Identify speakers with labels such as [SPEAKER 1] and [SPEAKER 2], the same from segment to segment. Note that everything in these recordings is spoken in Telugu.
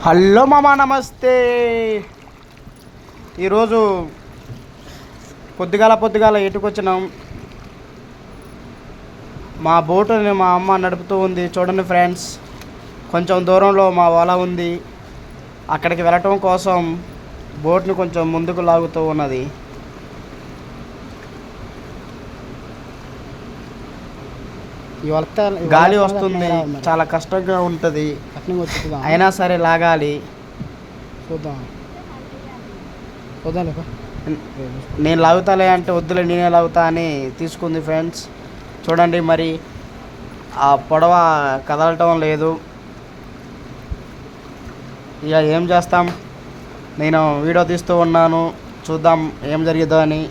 [SPEAKER 1] హలో మామా, నమస్తే. ఈరోజు పొద్దుగాల ఎటుకొచ్చినాం. మా బోటుని మా అమ్మ నడుపుతూ ఉంది. చూడండి ఫ్రెండ్స్, కొంచెం దూరంలో మా వల ఉంది. అక్కడికి వెళ్ళటం కోసం బోట్ని కొంచెం ముందుకు లాగుతూ ఉన్నది. గాలి వస్తుంది, చాలా కష్టంగా ఉంటుంది. అయినా సరే లాగాలి. నేను లాగుతాలే అంటే వద్దులే నేనే లాగుతా అని తీసుకుంది ఫ్రెండ్స్. చూడండి, మరి ఆ పొడవ కదలటం లేదు. ఇక ఏం చేస్తాం, నేను వీడియో తీస్తూ ఉన్నాను, చూద్దాం ఏం జరిగిద్దో అని.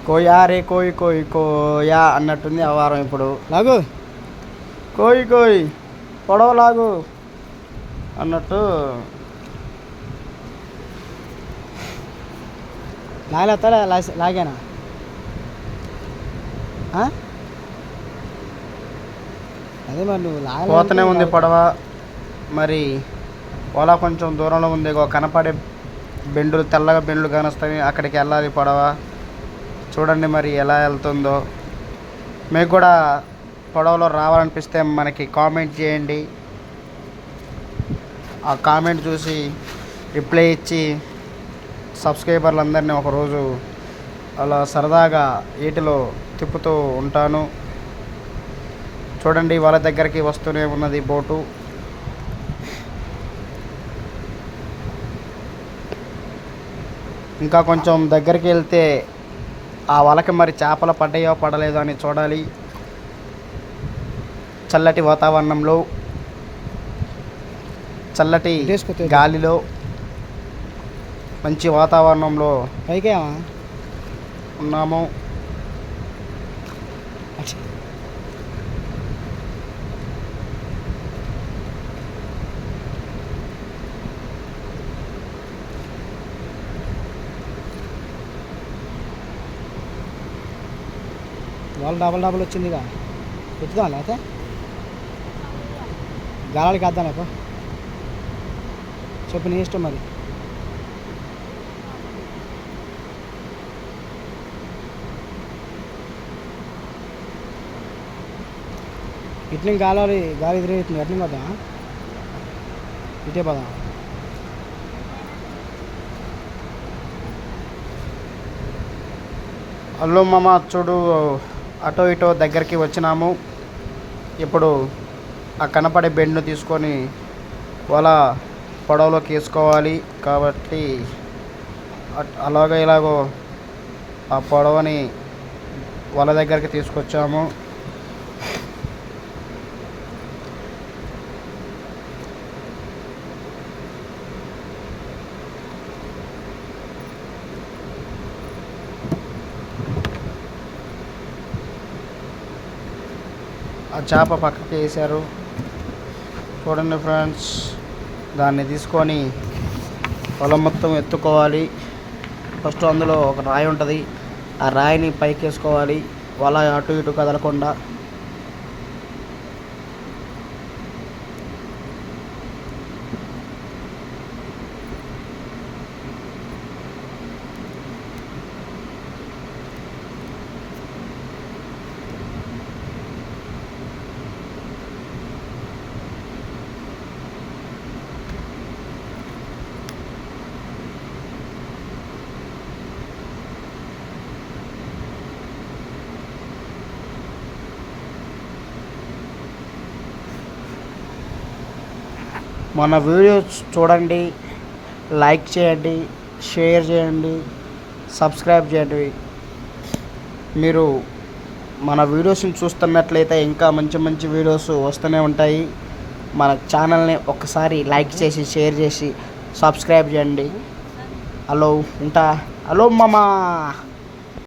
[SPEAKER 1] కోయా రే కోయి కోయి కోయా అన్నట్టుంది ఆ వారం. ఇప్పుడు లాగు కోయి కోయి పొడవ లాగు అన్నట్టు లాగలేస్తాడా? లాగానా? అదే మరి నువ్వు పోతూనే ఉంది పొడవ. మరి పొలా కొంచెం దూరంలో ఉంది. కనపడే బెండులు, తెల్లగా బెండులు కానొస్తాయి, అక్కడికి వెళ్ళాలి పొడవ. చూడండి మరి ఎలా వెళ్తుందో. మీకు కూడా పొడవలో రావాలనిపిస్తే మనకి కామెంట్ చేయండి. ఆ కామెంట్ చూసి రిప్లై ఇచ్చి సబ్స్క్రైబర్లందరినీ ఒకరోజు అలా సరదాగా వీటిలో తిప్పుతూ ఉంటాను. చూడండి, వాళ్ళ దగ్గరికి వస్తూనే ఉన్నది బోటు. ఇంకా కొంచెం దగ్గరికి వెళ్తే ఆ వలకి మరి చేపలు పడ్డాయో పడలేదో అని చూడాలి. చల్లటి వాతావరణంలో, చల్లటి గాలిలో, మంచి వాతావరణంలో ఉన్నాము. వాళ్ళు డబల్ వచ్చిందిగా, ఎత్తుదాం లేకపోతే గాలాలకి వేద్దాం లేపో. చెప్పు, నీ ఇష్టం మరి. ఇట్లా గాలి ఎదురవుతుంది. ఎట్లా పోదాం? ఇటే పోదాం. హలో మామ, చూడు, అటో ఇటో దగ్గరికి వచ్చినాము. ఇప్పుడు ఆ కనపడే బెండ్ను తీసుకొని వల పొడవలోకి వేసుకోవాలి. కాబట్టి ఇలాగో ఆ పొడవని వల దగ్గరికి తీసుకొచ్చాము. ఆ చేప పక్కకి వేసారు. చూడండి ఫ్రెండ్స్, దాన్ని తీసుకొని పొలం మొత్తం ఎత్తుకోవాలి. ఫస్ట్ అందులో ఒక రాయి ఉంటుంది, ఆ రాయిని పైకి వేసుకోవాలి, వల అటు ఇటు కదలకుండా. మన వీడియోస్ చూడండి, లైక్ చేయండి, షేర్ చేయండి, సబ్స్క్రైబ్ చేయండి. మీరు మన వీడియోస్ని చూస్తున్నట్లయితే ఇంకా మంచి మంచి వీడియోస్ వస్తూనే ఉంటాయి. మన ఛానల్ని ఒక్కసారి లైక్ చేసి, షేర్ చేసి, సబ్స్క్రైబ్ చేయండి. హలో ఉంటా. హలో మామా.